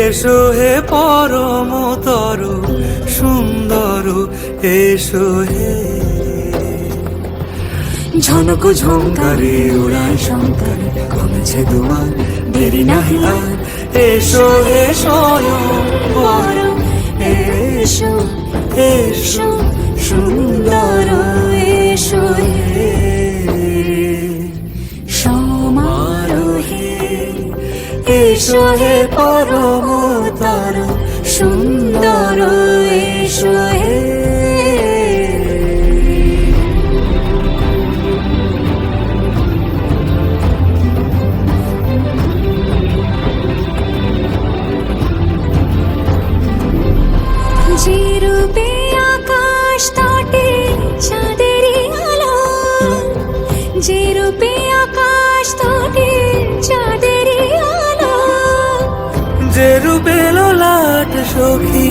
এসো হে পরমতর সুন্দর, এসো হে। ঝনক ঝঙ্কারে উড়ায় শঙ্কর, কমেছে দুয়ার দেরি নাহি আর। এসো হে স্বয়ংবর, এসো এসো সুন্দর, এসো হে সমারোহে। এসো হে পরমতর সুন্দর, এসো হে। যে রূপে আকাশ তটে চাঁদেরই আলো, যে রূপে আকাশ তটে চাঁদেরই আলো, যে রূপে ললাট সখী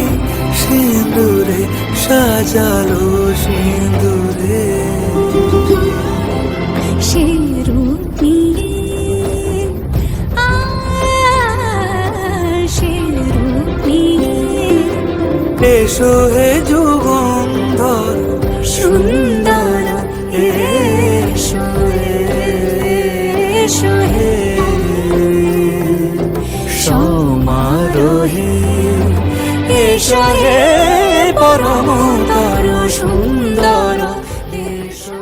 সিঁদুরে সাজালো সিঁদুরে। সে রূপ নিয়ে সে রূপ নিয়ে এসো হে যুগন্ধর সুন্দর, এসো এসো হে সমারোহে। এসো হে পরমতর সুন্দর, এসো।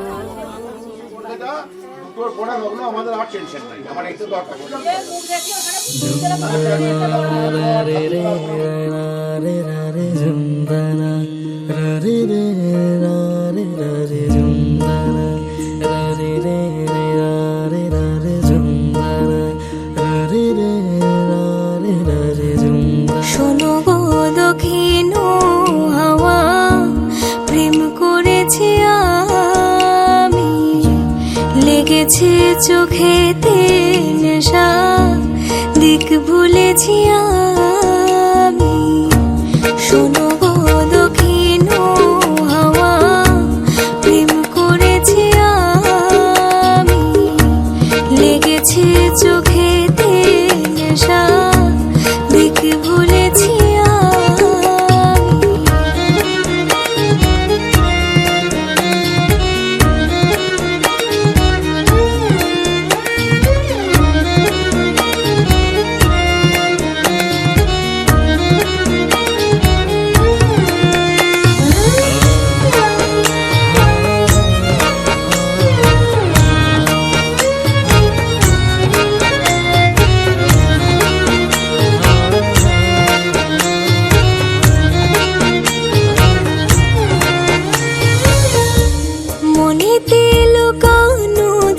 আমাদের আর টেনশন নাই, আমার এই তো দরকার। শোনো গো দক্ষিণ হাওয়া, প্রেম করেছি আমি, লেগেছে চোখেতে নেশা, দিক ভুলেছি আমি। শোনো গো দক্ষিণ হাওয়া, প্রেম করেছি আমি, লেগেছে চোখেতে নেশা, দিক ভুলেছি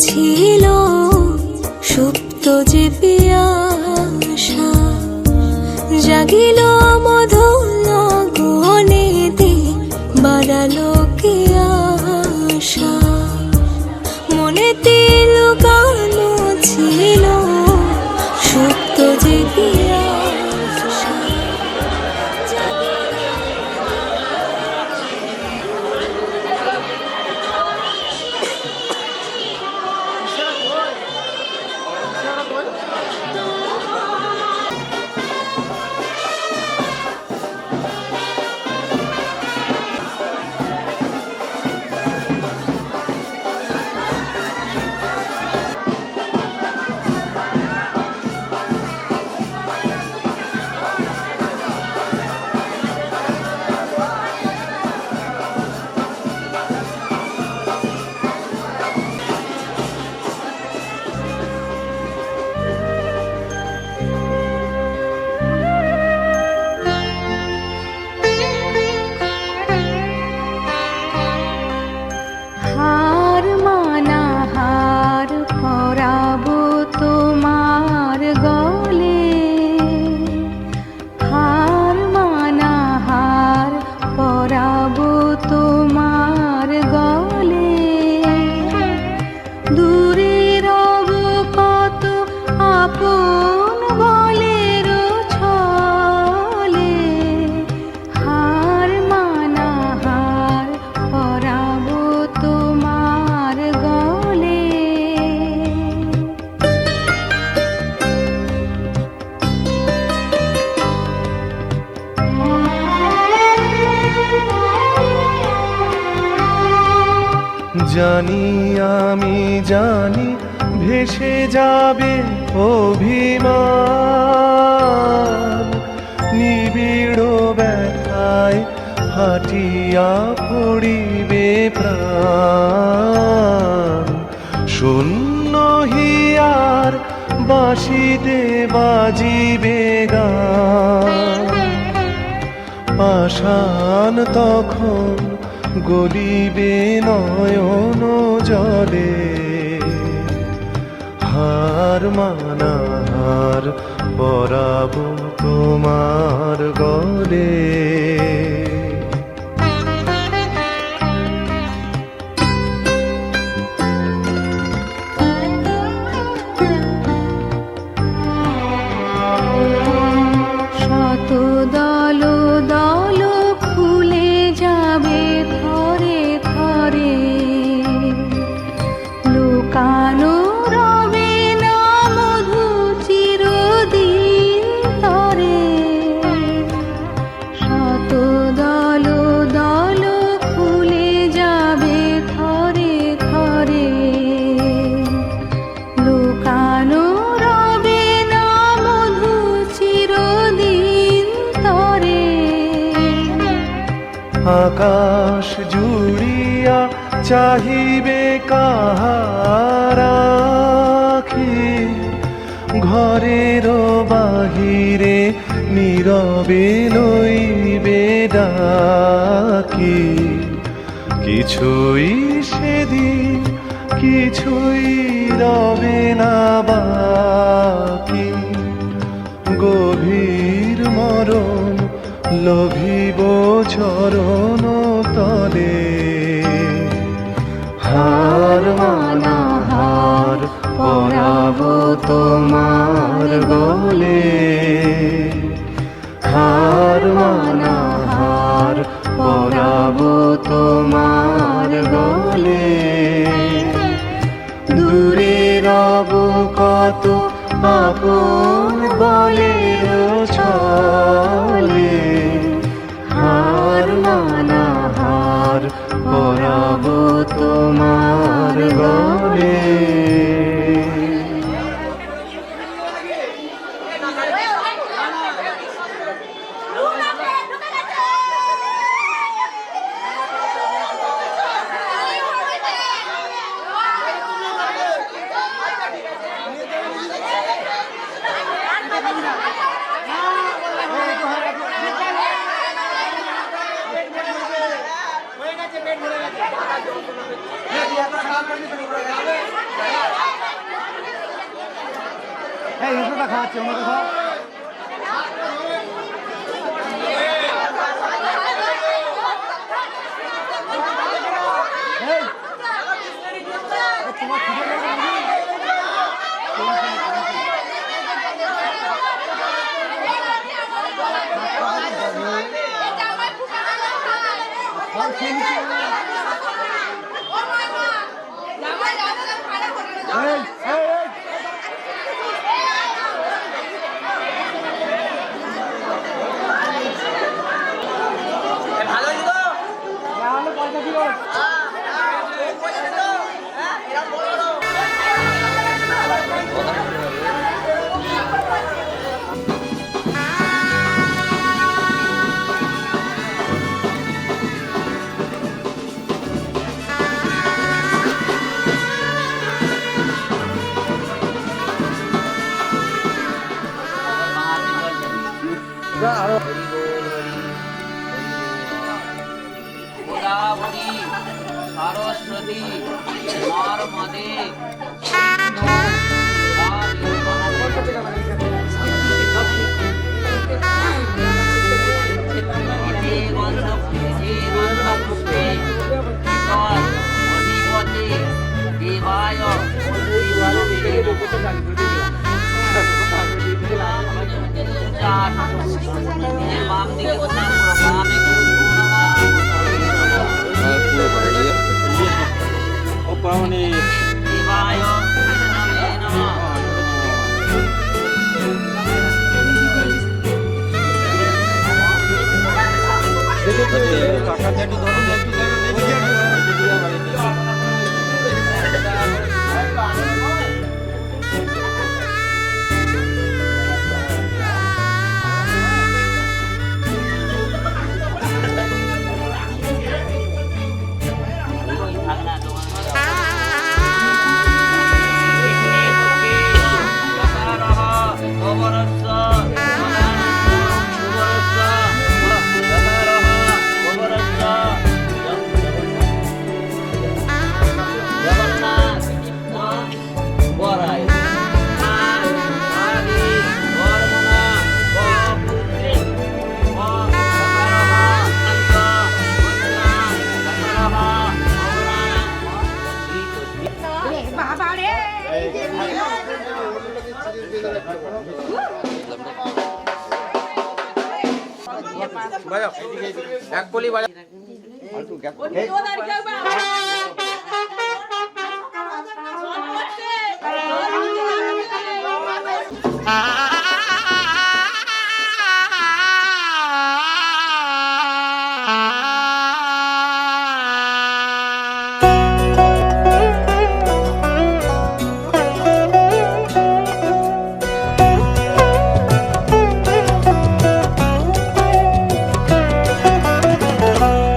ছিল সুপ্ত যে পিয়াসা, জাগিল মধুর গহনেতে, বাড়ালো কি আশা। মনেতে লুকানো ছিল সুপ্ত যে পিয়াসা। আমি জানি ভেসে যাবে অভিমান, নিবিড় ব্যথায় হাটিয়া পড়িবে প্রাণ। শূন্য হিয়ার বাঁশিতে বাজিবে গান, পাষাণ তখন গলিবে নয়ন জলে। হার মানার পরাবো তোমার গলে। শত দল দল খুলে যাবে থরে থরে, লুকানো রবে না মধু চিরদিন তরে। শত দল দল খুলে যাবে থরে থরে, লুকানো রবে না মধু চিরদিন তরে। আকাশ জুড়িয়া চাহিবে কাহার আখি, ঘরের বাহিরে নীরবে লইবে ডাকি। কিছুই সেদিন কিছুই রবে না বাকি, গভীর মরণ লোভিব চরণ তলে। হার মানা হার পরাবো তোমার গলে। হার মানা হার পরাবো তোমার গলে। দূরে রব কত আপন বলের ছলে। হার মানা হার পরাবো তোমার গলে। খাওয়াচ্ছে ওনাকে খাওয়া। গোদাবরী সরস্বতী নর্মদে দেবায় বাম দিকে বামে দেবায় এক কলি বাজা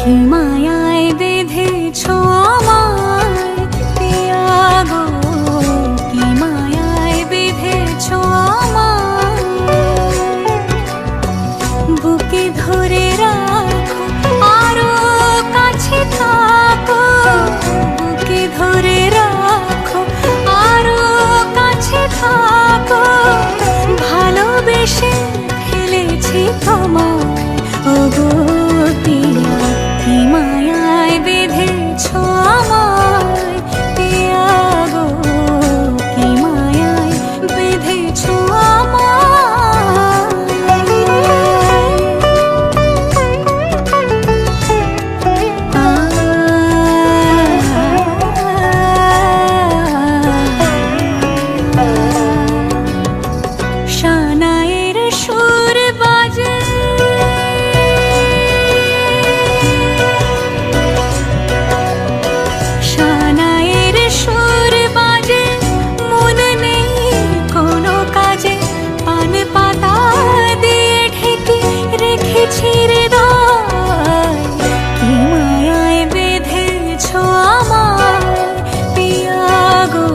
কি মায়ায় বেঁধেছ আমায় পিয়া গো, কি মায়ায় বেঁধেছ আমায়, বুকে ধরে রাখো আরো কাছে থাকো, বুকে ধরে রাখো আরো কাছে থাকো, ভালোবেসে ফেলেছি তোমায় ওগো পিয়া, কি মায়ায় বেঁধেছ আমায় পিয়া গো, কি মায়ায় বেঁধেছ আমায়। শানায়ের সুর বাজে, শানায়ের সুর বাজে, মন নেই কোনো কাজে, পান পাতা দিয়ে ঢেকে রেখেছি হৃদয়, কি মায়ায় বেঁধেছ আমায় পিয়া গো,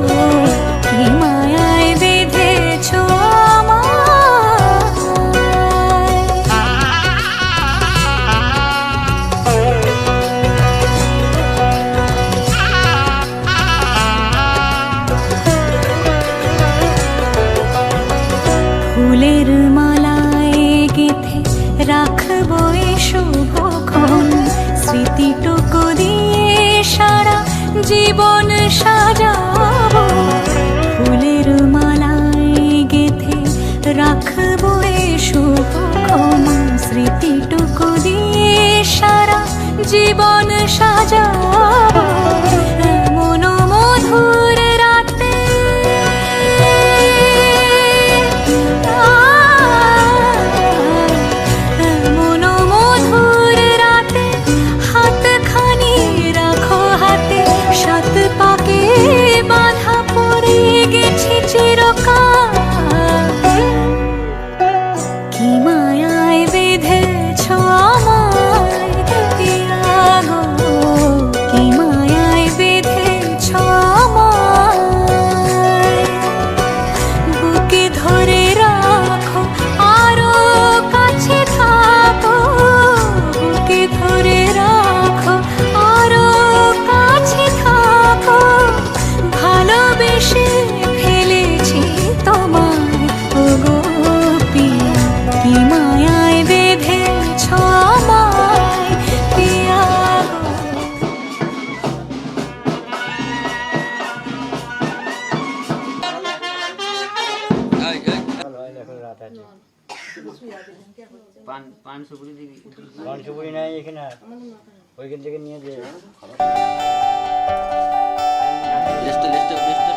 কি মায়ায় বেঁধেছ ফুলের মালায় গেঁথে রাখবো এ শুভক্ষণ, স্মৃতিটুকু দিয়ে সারা জীবন সাজাবো, ফুলের মালায় গেঁথে রাখবো এ শুভক্ষণ, স্মৃতিটুকু দিয়ে সারা জীবন সাজাবো, এমন মধুর রাতে এমন মধুর রাতে হাতখানি রাখো হাতে, সাত পাকে বাঁধা পড়ে গেছি চিরকাল, কি মায়ায় বেঁধেছ আমায় পিয়া গো, কি মায়ায় বেঁধেছ আমায়, বুকে ধরে রাখো আরো কাছে থাকো, বুকে ধরে রাখো আরো কাছে থাকো, ভালোবেসে ফেলেছি তোমায় ওগো পিয়া, কি মায়ায় বেঁধেছ আমায় পিয়া গো। পান পান সুপুরি দিবি সুপুরি নাই এখানে, ওইখান থেকে নিয়ে যে লিস্ট লিস্ট লিস্ট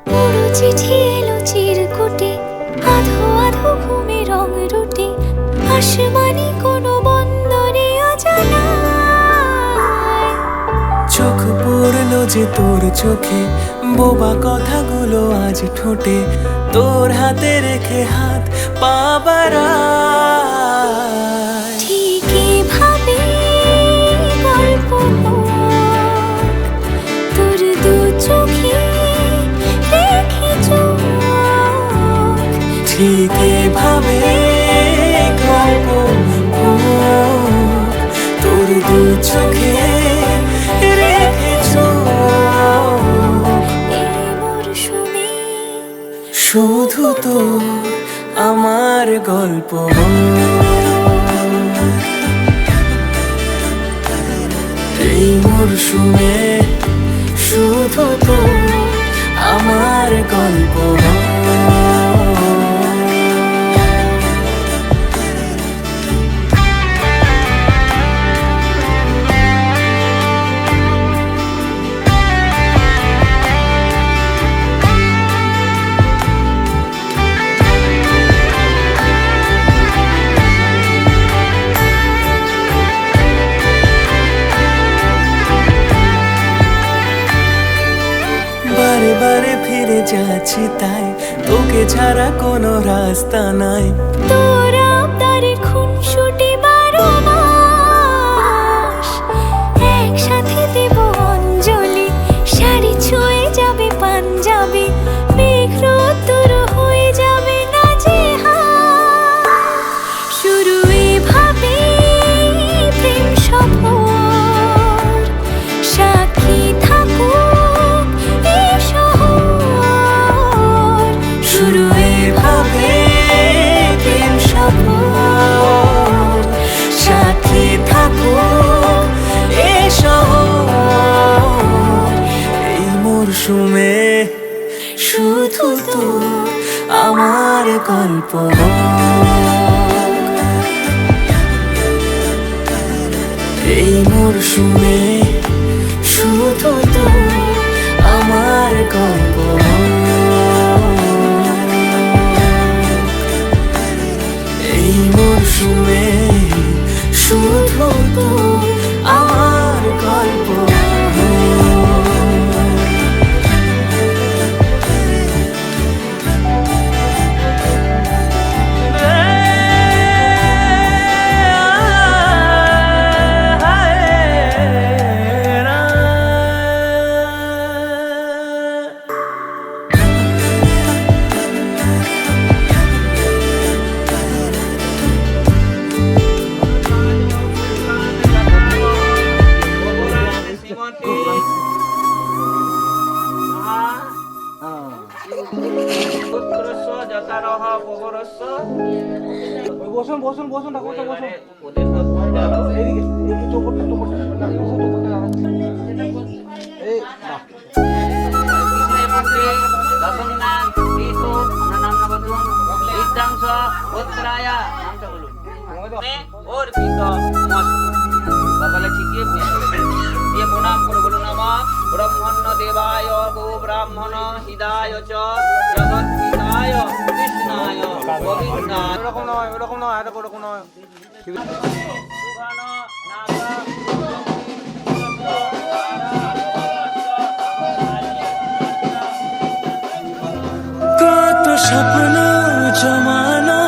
পুরো চিঠি এলো চিরকুটে, আধো আধো ঘুমে রং রুটে, আসমানি কোনো বন্দরে অজানায়, চোখ পড়লো যে তোর চোখে, বোবা কথাগুলো আজ ঠোঁটে, তোর হাতে রেখে হাত পা বাড়ায়। ঠিক এভাবে গল্প তোর দু চোখে রেখে চোখ, ঠিক এভাবে গল্প তোর দু চোখে রেখে চোখ। গল্প এই মরশুমে শুধু তো আমার গল্প বারে বারে ফিরে যাচ্ছি তাই তোকে ছাড়া কোনো রাস্তা নাই তোরা তারে খুনসুটি 12 মাস একসাথে দেব অঞ্জলি শাড়ি ছুঁয়ে যাবে পাঞ্জাবি মেঘ তোর হয়ে যাবে না যে শুরু এভাবে প্রেম সফর সাক্ষী থাকুক এই শহর শুরু এভাবে প্রেম সফর সাথী থাকুক এ শহর এই মরশুমে শুধু তো আমার গল্প এই মরশুমে শুধু তো আমার গল্প এই মরশুমে শুধু তো আমার গল্প পুত্রস্য যথারহ পবরস্য বসুন বসুন বসুন ঠাকুর বসুন ওদের সত্য এইদিকে একটু চোপড়টা এই কপালে ঠিকই দিয়ে প্রণাম করে বলুন আমার ব্রহ্মণ্য দেবায় গো ব্রাহ্মণ হৃদায় চ জগৎ পিতায় কৃষ্ণায় গোবিন্দায় ওরকম নয় ওরকম নয় আর ওরকম নয় সুভানো নাগা কত স্বপ্ন জমানো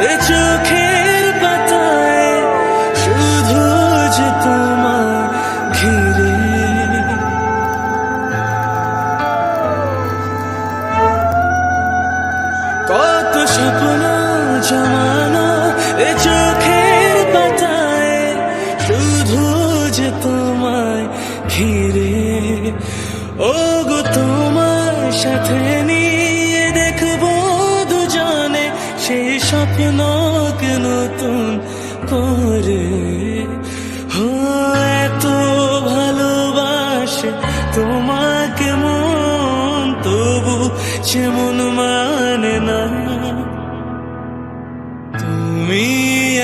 এ চোখের পাতায় শুধু যে তোমার ঘিরে কত স্বপ্ন জমানো এ চোখের পাতায় শুধু যে তোমায় ঘিরে ও গো তোমার সাথে নিয়ে দেখবো দুজনে সেই স্বপ্নকে নতুন করে হো এত ভালোবাসে তোমাকে মন তবু যেমন মানে না তুমি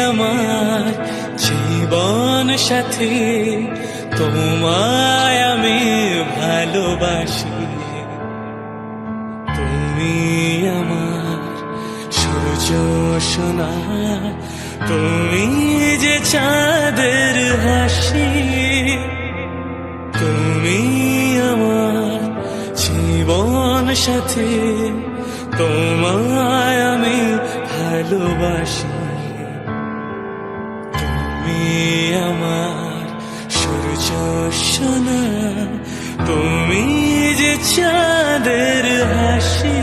আমার জীবন সাথী তোমায় আমি ভালোবাসি তুমি আমার সূর্য সোনা তুমি যে চাঁদের হাসি তুমি আমার জীবন সাথী তোমায় আমি ভালোবাসি তুমি আমার সূর্য সোনা তুমি যে চাঁদের হাসি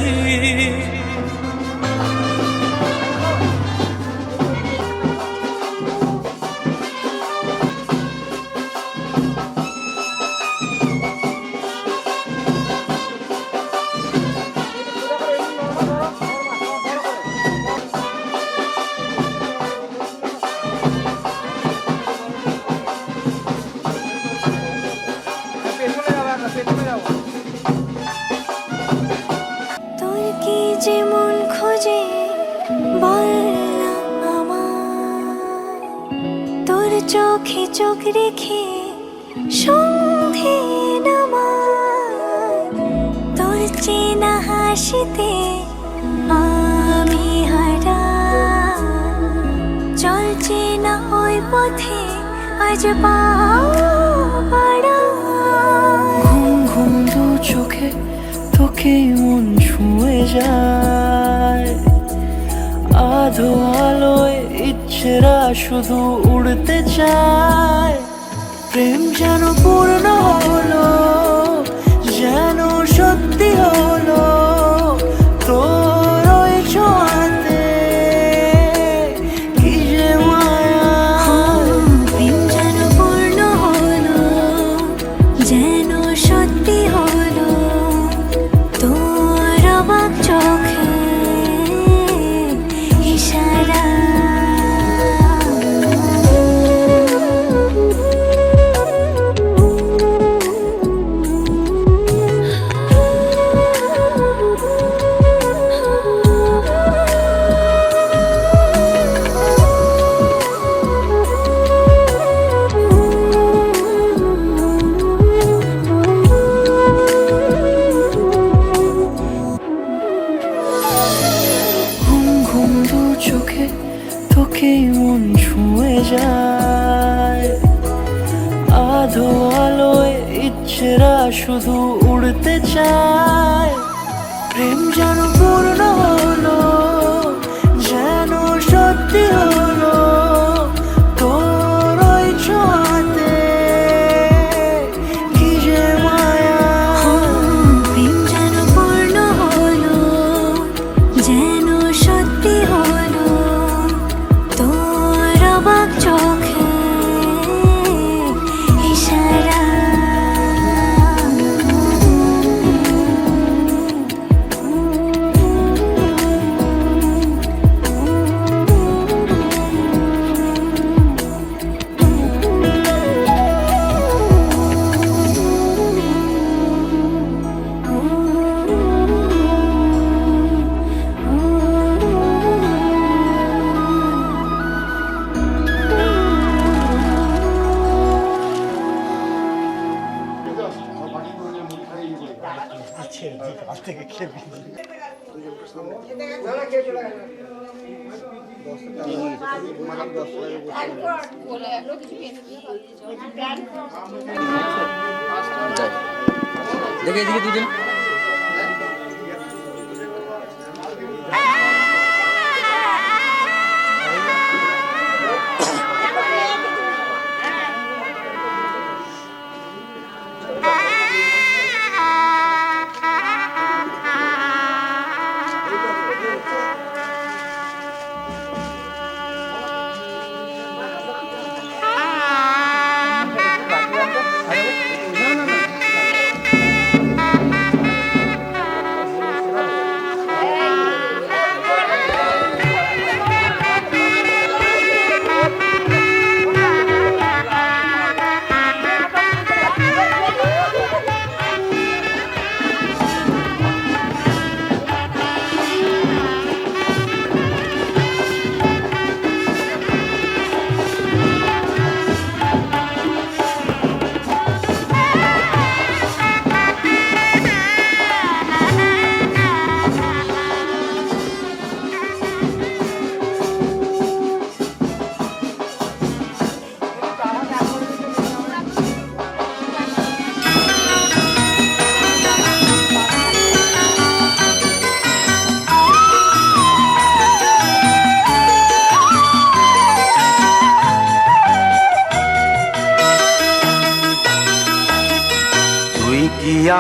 তোর কি যে মন খোঁজে বল না আমার, তোর চোখে চোখ রেখে সন্ধে নামার, তোর চেনা হাসিতে আমি হারা, চলছে না ওই পথে আজ পাও পাড়া। ঘুম ঘুম দু চোখে তোকে মন ছুঁয়ে যায়, আধো আলোয় ইচ্ছেরা শুধু উড়তে চায়। প্রেম যেন পূর্ণ হলো, যেন সত্যি হলো, তোর ওই ছোঁয়াতে কি যে মায়া। প্রেম যেন পূর্ণ হলো, যেন সত্যি হলো, তোর অবাক চোখে ইশারা। ঘুম ঘুম দু চোখে তোকে মন ছুঁয়ে যায়, আধো আলোয় ইচ্ছেরা শুধু উড়তে চায়। প্রেম যেন পূর্ণ হলো, যেন সত্যি হলো, তোর ওই ছোঁয়াতে কি যে মায়া। প্রেম যেন পূর্ণ হলো, যেন সত্যি হলো, তোর অবাক চোখে ইশারা। দেখে এদিকে দুজন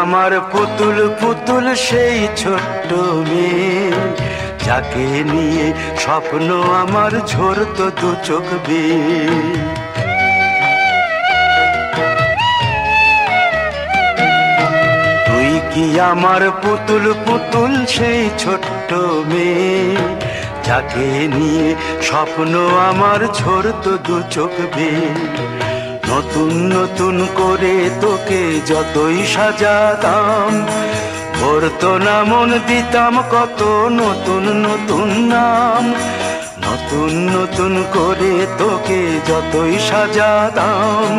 আমার পুতুল পুতুল সেই ছোট্ট মেয়ে, যাকে নিয়ে স্বপ্ন আমার ঝরতো দু চোখ বেয়ে। তুই কি আমার পুতুল পুতুল সেই ছোট্ট মেয়ে, যাকে নিয়ে স্বপ্ন আমার ঝরতো দু চোখ বেয়ে। নতুন নতুন করে তোকে যতই সাজাতাম, ভরতো না মন দিতাম কত নতুন নতুন নাম। নতুন নতুন করে তোকে যতই সাজাতাম,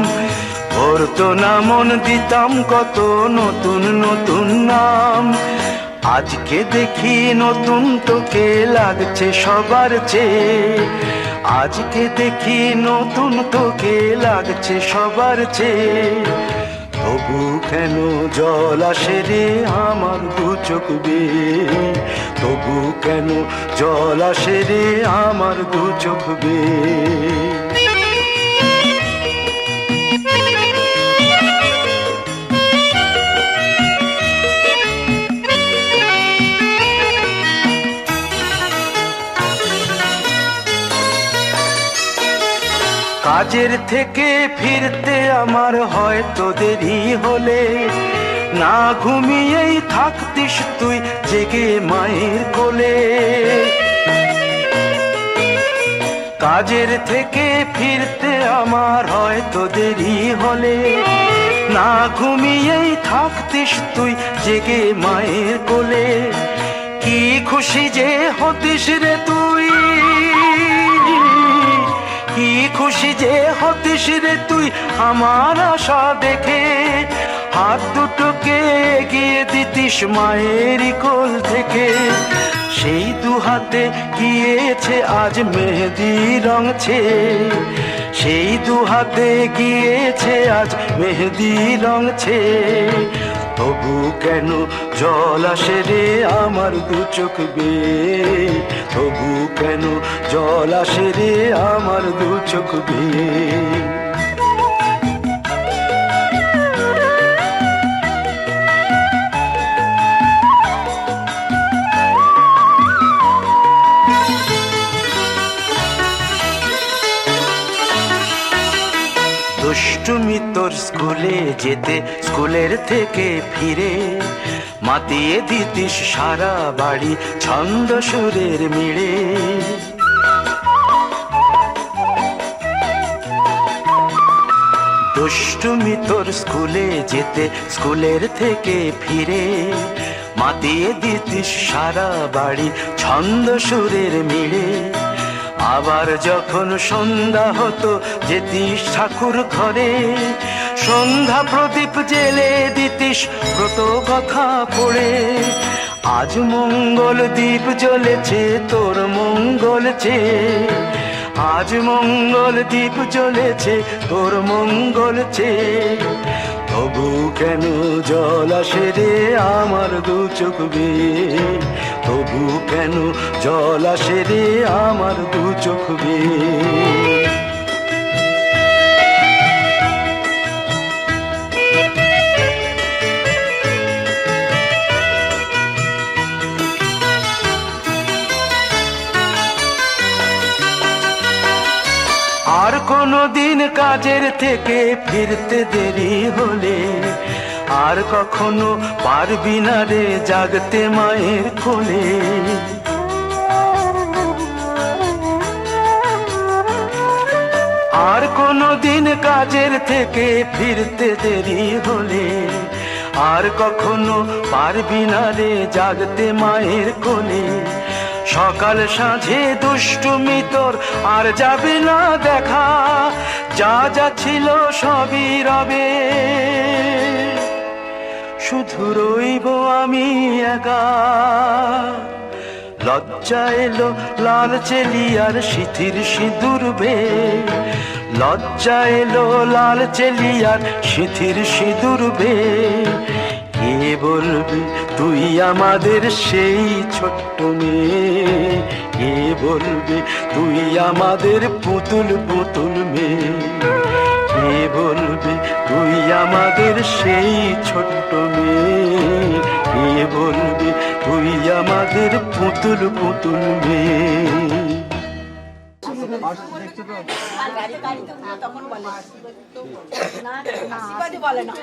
ভরতো না মন দিতাম কত নতুন নতুন নাম। আজকে দেখি নতুন তোকে লাগছে সবার চেয়ে, আজকে দেখি নতুন তোকে লাগছে সবার চেয়ে। তবু কেন জল আসে রে আমার দু চোখ বেয়ে, তবু কেন জল আসে রে আমার দু চোখ বেয়ে। কাজের থেকে ফিরতে আমার হয়তো দেরি হলে, না ঘুমিয়েই থাকতিস তুই জেগে মায়ের কোলে। কাজের থেকে ফিরতে আমার হয়তো দেরি হলে, না ঘুমিয়েই থাকতিস তুই জেগে মায়ের কোলে। কি খুশি যে হতিস রে তুই, কি খুশি যে হতিস রে তুই আমার আশা দেখে। হাত দুটোকে এগিয়ে দিতিস মায়ের কোল থেকে, সেই দু হাতে গিয়েছে আজ মেহেদি রং ছেয়ে, সেই দু হাতে গিয়েছে আজ মেহেদি রং ছেয়ে। তবু কেন জল আসে রে আমার দু চোখ বেয়ে, তবু কেন জল আসে রে আমার দু চোখ বেয়ে। দুষ্টুমি তোর স্কুলে যেতে, স্কুলের থেকে ফিরে মাতিয়ে দিতিস সারা বাড়ি ছন্দ সুরের মিড়ে। দুষ্টুমি তোর স্কুলে যেতে, স্কুলের থেকে ফিরে মাতিয়ে দিতিস সারা বাড়ি ছন্দ সুরের মিড়ে। আবার যখন সন্ধ্যা হতো যেতিস ঠাকুর ঘরে, সন্ধ্যা প্রদীপ জেলে দিতিস ব্রত কথা পড়ে। আজ মঙ্গল দ্বীপ জ্বলেছে তোর মঙ্গল চেয়ে, আজ মঙ্গল দ্বীপ জ্বলেছে তোর মঙ্গল চেয়ে। তবু কেন জল আসে রে আমার দু চোখ বেয়ে, তবু কেন জল আসে রে আমার দু চোখ বেয়ে। আর কোনো দিন কাজের থেকে ফিরতে দেরি হলে, আর কখনো পারবি না রে জাগতে মায়ের কোলে। আর কোনো দিন কাজের থেকে ফিরতে দেরি হলে, আর কখনো পারবি না রে জাগতে মায়ের কোলে। সকাল সাঁঝে দুষ্টুমি তোর আর যাবে না দেখা, যা যা ছিল সবই রবে, শুধু রইব আমি একা। লজ্জা এলো লাল চেলিয়ার সিথির সিঁদুর বেয়ে, লজ্জা এলো লাল চেলিয়ার সিথির সিঁদুর বেয়ে। কে বলবি তুই আমাদের সেই ছোট্ট মেয়ে, কে বলবি তুই আমাদের পুতুল পুতুল মেয়ে। কে বলবি তুই আমাদের সেই ছোট্ট মেয়ে, কে বলবি তুই আমাদের পুতুল পুতুল মেয়ে। বলে না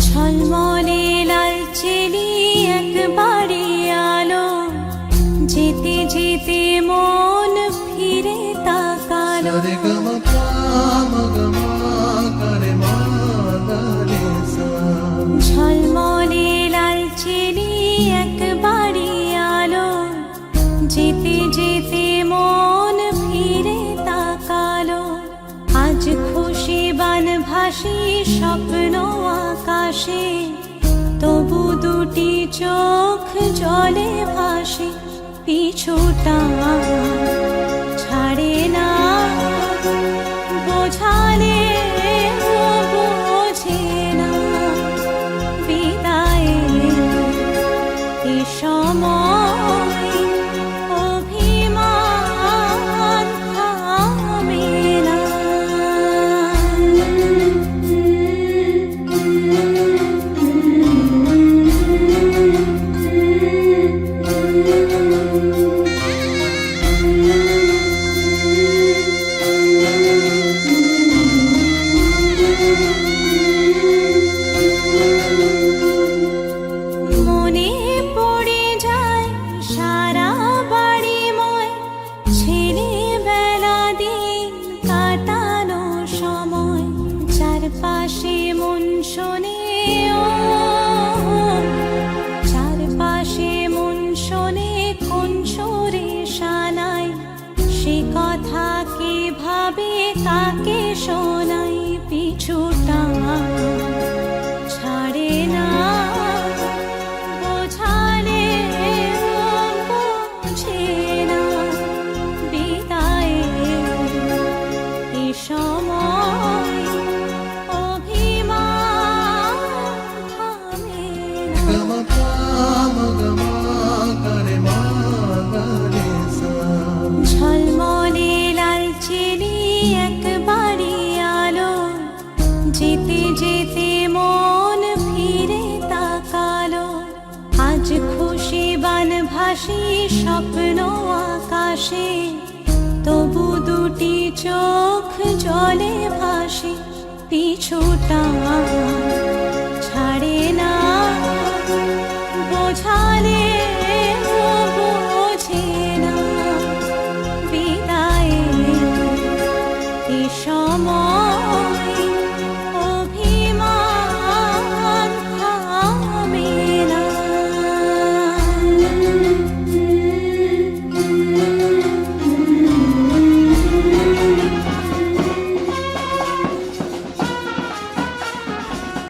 ঝলমলে লাল চেলি একবারে আলো, যেতে যেতে মন ফিরে তাকালো। ঝলমলে লাল চেলি একবারে আলো, যেতে যেতে মন ফিরে তাকালো। আজ খুশি বান ভাসি স্বপ্ন আকাশে, তবু দুটি চোখ জলে ভাসে। পিছুটা ছাড়ে না, বোঝালে বোঝে না। বিদায়ের এ সময় অভিমান থামে না। মনে পড়ে যায় সারা বাড়িময় ছেলেবেলা দিন কাটানো সময়। চারপাশে মন শোনে ও, চারপাশে মন শোনে কোন সুরে শানাই। সে কথা কে ভাবে কাকে শোনাই। পিছুটা ছাড়ে না, বোঝালে বোঝে না। বিদায়ের এ সময় অভিমান থামে না। ঝলমলে লাল চেলি একবারে আলো, যেতে যেতে মন ফিরে তাকালো। আজ খুশি বান ভাসি স্বপ্ন আকাশে, তবু দুটি চোখ জলে ভাসে। পিছুটা